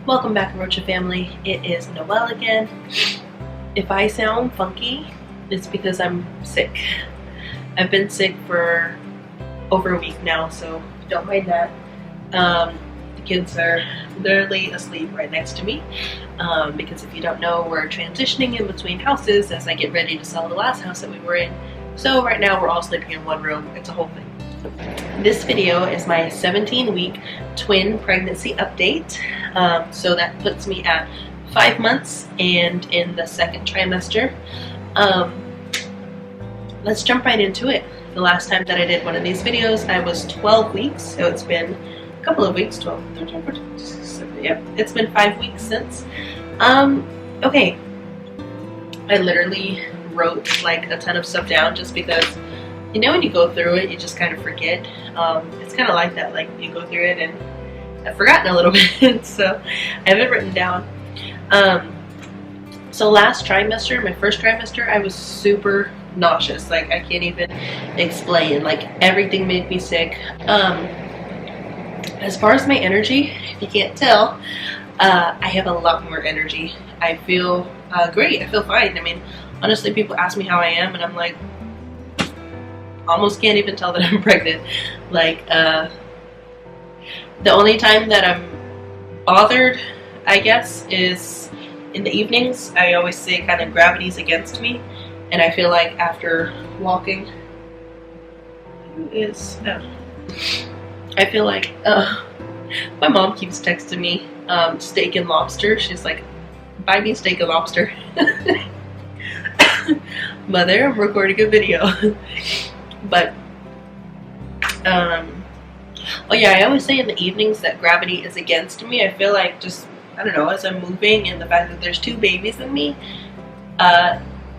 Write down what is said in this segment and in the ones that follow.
Welcome back, Rocha Family. It is Noelle again. If I sound funky, it's because I'm sick. I've been sick for over a week now, so don't mind that. The kids are literally asleep right next to me because if you don't know, we're transitioning in between houses as I get ready to sell the last house that we were in. So right now we're all sleeping in one room. It's a whole thing. This video is my 17-week twin pregnancy update. So that puts me at 5 months and in the second trimester. Let's jump right into it. The last time that I did one of these videos, I was 12 weeks, so it's been a couple of weeks, 12, 13, 14, 16, yeah, it's been 5 weeks since. Okay, I literally wrote like a ton of stuff down just because, you know, when you go through it, you just kind of forget. It's kind of like that, like you go through it and I've forgotten a little bit, so I have it written down. So last trimester, my first trimester, I was super nauseous. Like I can't even explain. Like everything made me sick. As far as my energy, if you can't tell, I have a lot more energy. I feel great. I feel fine. I mean, honestly, people ask me how I am, and I'm like, almost can't even tell that I'm pregnant. Like, the only time that I'm bothered, I guess, is in the evenings. I always say kind of gravity's against me, and I feel like after walking, I feel like, my mom keeps texting me, steak and lobster. She's like, buy me steak and lobster. Mother, I'm recording a video. But, oh yeah, I always say in the evenings that gravity is against me. I feel like just, I don't know, as I'm moving and the fact that there's 2 babies in me,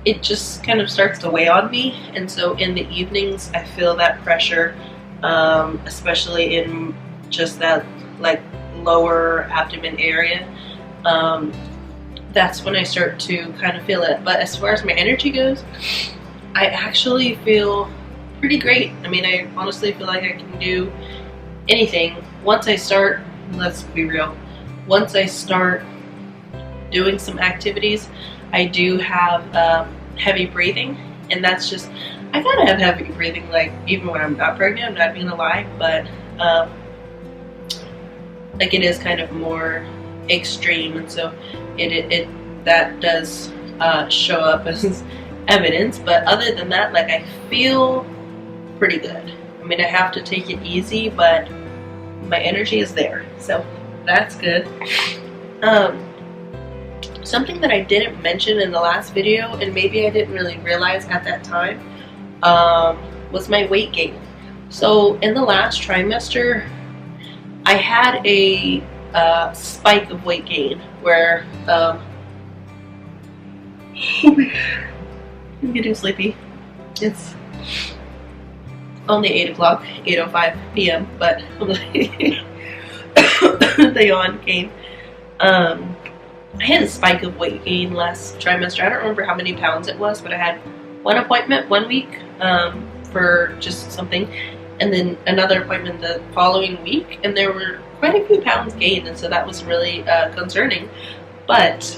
it just kind of starts to weigh on me. And so in the evenings, I feel that pressure, especially in just that like lower abdomen area. That's when I start to kind of feel it. But as far as my energy goes, I actually feel pretty great. I mean, I honestly feel like I can do anything. Once I start, let's be real, once I start doing some activities, I do have heavy breathing, and that's just, I gotta have heavy breathing, like, even when I'm not pregnant, I'm not being lie, but, like, it is kind of more extreme, and so that does show up as evidence, but other than that, like, I feel pretty good. I mean, I have to take it easy, but my energy is there, so that's good. Something that I didn't mention in the last video, and maybe I didn't really realize at that time, was my weight gain. So in the last trimester, I had a spike of weight gain where I'm getting sleepy. It's only 8 o'clock, 8:05 p.m., but I'm like, the yawn came. I had a spike of weight gain last trimester. I don't remember how many pounds it was, but I had one appointment 1 week for just something, and then another appointment the following week, and there were quite a few pounds gained, and so that was really concerning. But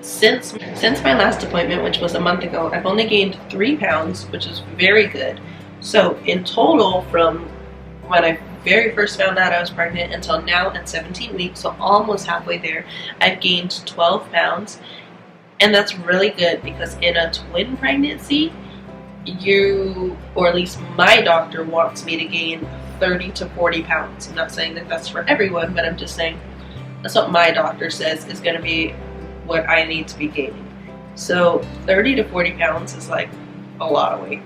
since my last appointment, which was a month ago, I've only gained 3 pounds, which is very good. So in total, from when I very first found out I was pregnant until now at 17 weeks, so almost halfway there, I've gained 12 pounds. And that's really good because in a twin pregnancy, or at least my doctor wants me to gain 30 to 40 pounds. I'm not saying that that's for everyone, but I'm just saying that's what my doctor says is going to be what I need to be gaining. So 30 to 40 pounds is like a lot of weight.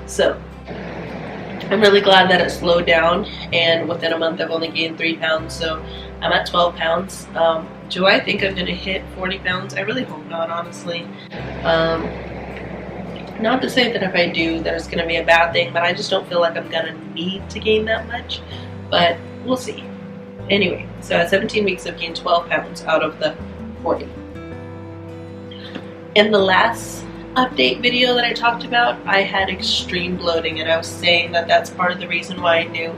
So I'm really glad that it slowed down, and within a month I've only gained 3 pounds, so I'm at 12 pounds. Do I think I'm going to hit 40 pounds? I really hope not, honestly. Not to say that if I do, that it's going to be a bad thing, but I just don't feel like I'm going to need to gain that much, but we'll see. Anyway, so at 17 weeks I've gained 12 pounds out of the 40. In the last update video that I talked about, I had extreme bloating, and I was saying that that's part of the reason why I knew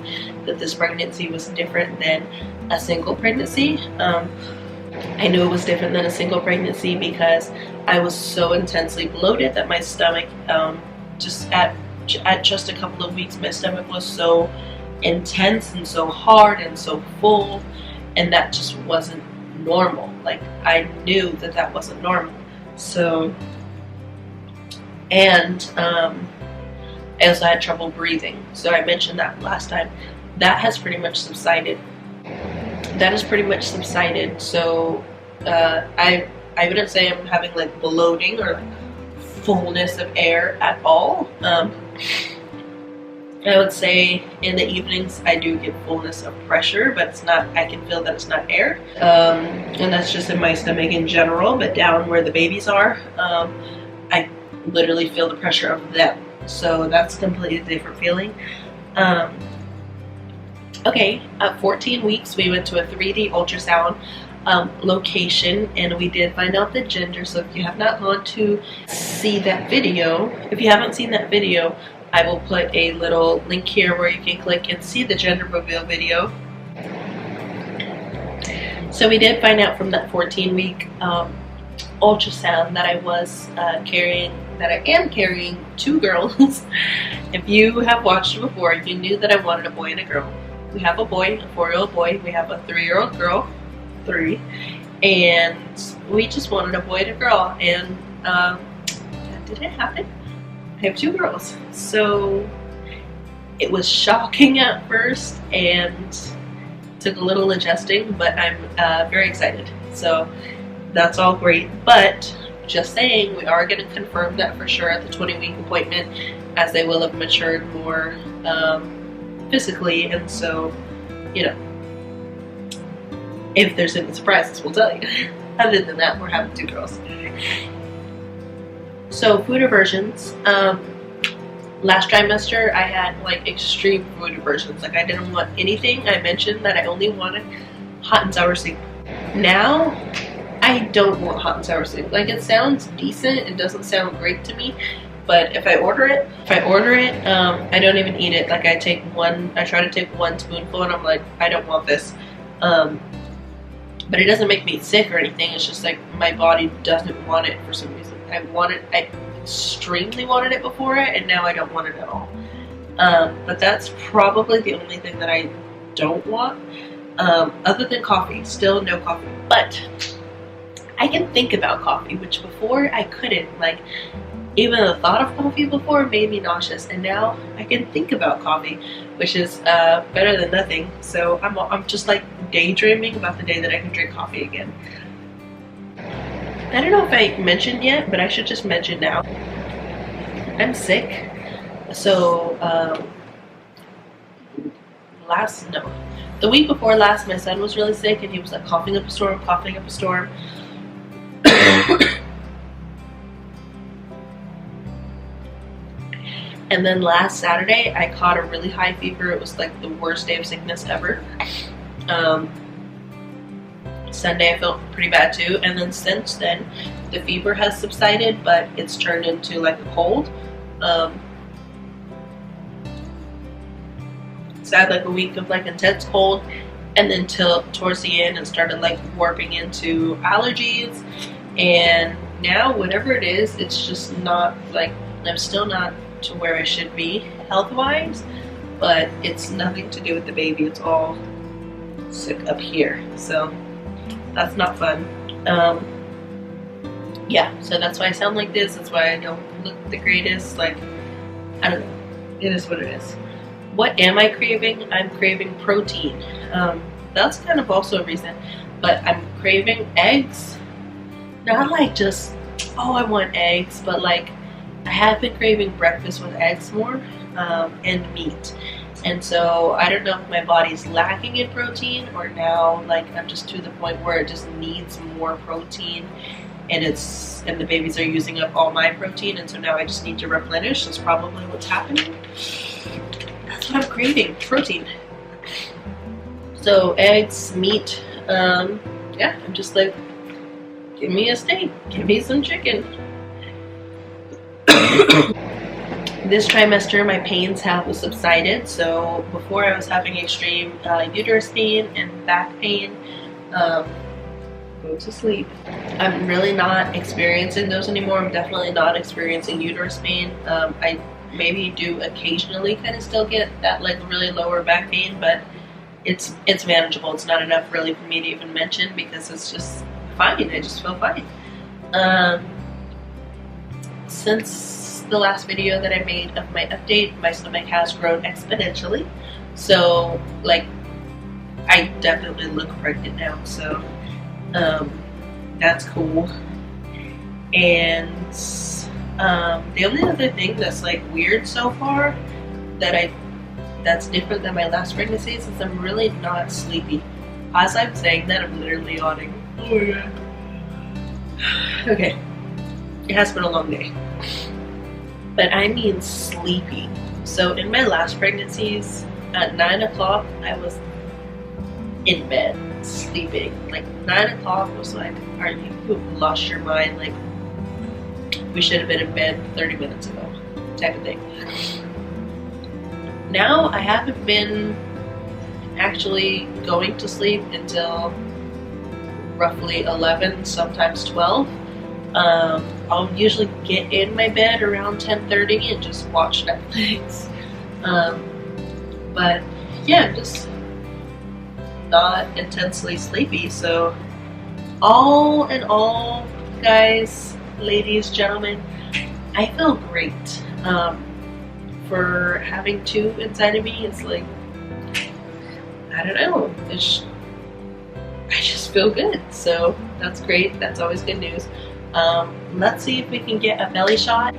that this pregnancy was different than a single pregnancy. I knew it was different than a single pregnancy because I was so intensely bloated that my stomach, just at just a couple of weeks, my stomach was so intense and so hard and so full, and that just wasn't normal. Like, I knew that that wasn't normal. So, and I also had trouble breathing. So I mentioned that last time. That has pretty much subsided. So I wouldn't say I'm having like bloating or like fullness of air at all. I would say in the evenings I do get fullness of pressure, but it's not, I can feel that it's not air. And that's just in my stomach in general, but down where the babies are, I literally feel the pressure of them. So that's a completely different feeling. Okay, at 14 weeks we went to a 3D ultrasound location, and we did find out the gender. So if you have not gone to see that video, if you haven't seen that video, I will put a little link here where you can click and see the gender reveal video. So we did find out from that 14-week ultrasound that I am carrying 2 girls. If you have watched before, you knew that I wanted a boy and a girl. We have a boy, a 4-year-old boy. We have a 3-year-old girl, 3, and we just wanted a boy and a girl, and that didn't happen. I have 2 girls. So it was shocking at first and took a little adjusting, but I'm very excited. So that's all great. But just saying, we are going to confirm that for sure at the 20-week appointment, as they will have matured more physically. And so, you know, if there's any surprises, we'll tell you. Other than that, we're having 2 girls. So food aversions. Last trimester, I had like extreme food aversions. Like, I didn't want anything. I mentioned that I only wanted hot and sour soup. Now, I don't want hot and sour soup. Like, it sounds decent. It doesn't sound great to me. But if I order it, I don't even eat it. Like, I try to take 1 spoonful, and I'm like, I don't want this. But it doesn't make me sick or anything. It's just like my body doesn't want it for some reason. I extremely wanted it before it, and now I don't want it at all. But that's probably the only thing that I don't want. Other than coffee, still no coffee. But I can think about coffee, which before I couldn't. Like, even the thought of coffee before made me nauseous, and now I can think about coffee, which is better than nothing. So I'm just like daydreaming about the day that I can drink coffee again. I don't know if I mentioned yet, but I should just mention now. I'm sick. So the week before last, my son was really sick, and he was like coughing up a storm. And then last Saturday, I caught a really high fever. It was like the worst day of sickness ever. Sunday I felt pretty bad too, and then since then the fever has subsided, but it's turned into like a cold. So I had like a week of like intense cold, and then towards the end it started like warping into allergies, and now whatever it is, it's just not like, I'm still not to where I should be health-wise, but it's nothing to do with the baby. It's all sick up here, so that's not fun. Yeah, so that's why I sound like this. That's why I don't look the greatest. Like, I don't know. It is what it is. What am I craving? I'm craving protein. That's kind of also a reason, but I'm craving eggs. Not like just, oh, I want eggs, but like, I have been craving breakfast with eggs more, and meat. And so I don't know if my body's lacking in protein, or now like I'm just to the point where it just needs more protein, and the babies are using up all my protein, and so now I just need to replenish. That's probably what's happening. That's what I'm craving, protein. So eggs, meat, yeah, I'm just like, give me a steak, give me some chicken. This trimester, my pains have subsided. So before I was having extreme uterus pain and back pain. Go to sleep. I'm really not experiencing those anymore. I'm definitely not experiencing uterus pain. I maybe do occasionally kind of still get that like really lower back pain, but it's manageable. It's not enough really for me to even mention because it's just fine. I just feel fine. Since the last video that I made of my update, my stomach has grown exponentially. So like I definitely look pregnant now. So that's cool. And the only other thing that's like weird so far that's different than my last pregnancies is I'm really not sleepy. As I'm saying that, I'm literally yawning. Oh yeah. Okay, it has been a long day, but I mean sleepy. So in my last pregnancies, at 9 o'clock I was in bed sleeping. Like 9 o'clock was like, are you lost your mind? Like we should have been in bed 30 minutes ago, type of thing. Now I haven't been actually going to sleep until roughly 11, sometimes 12. I'll usually get in my bed around 10:30 and just watch Netflix. But yeah, I'm just not intensely sleepy. So all in all, guys, ladies, gentlemen, I feel great. For having two inside of me, it's like, I don't know, I just feel good. So that's great. That's always good news. Let's see if we can get a belly shot.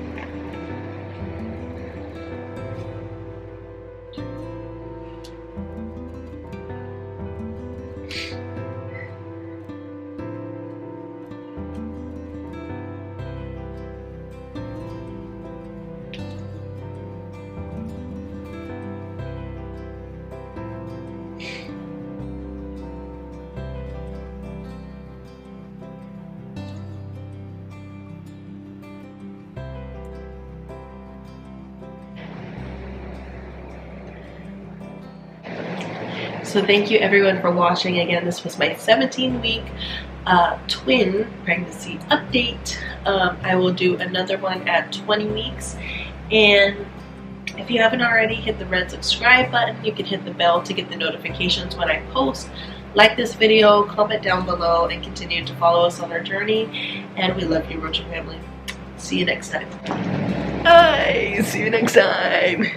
So thank you everyone for watching. Again, this was my 17-week twin pregnancy update. I will do another one at 20 weeks. And if you haven't already, hit the red subscribe button. You can hit the bell to get the notifications when I post. Like this video, comment down below, and continue to follow us on our journey. And we love you, Rocha Family. See you next time. Bye! See you next time.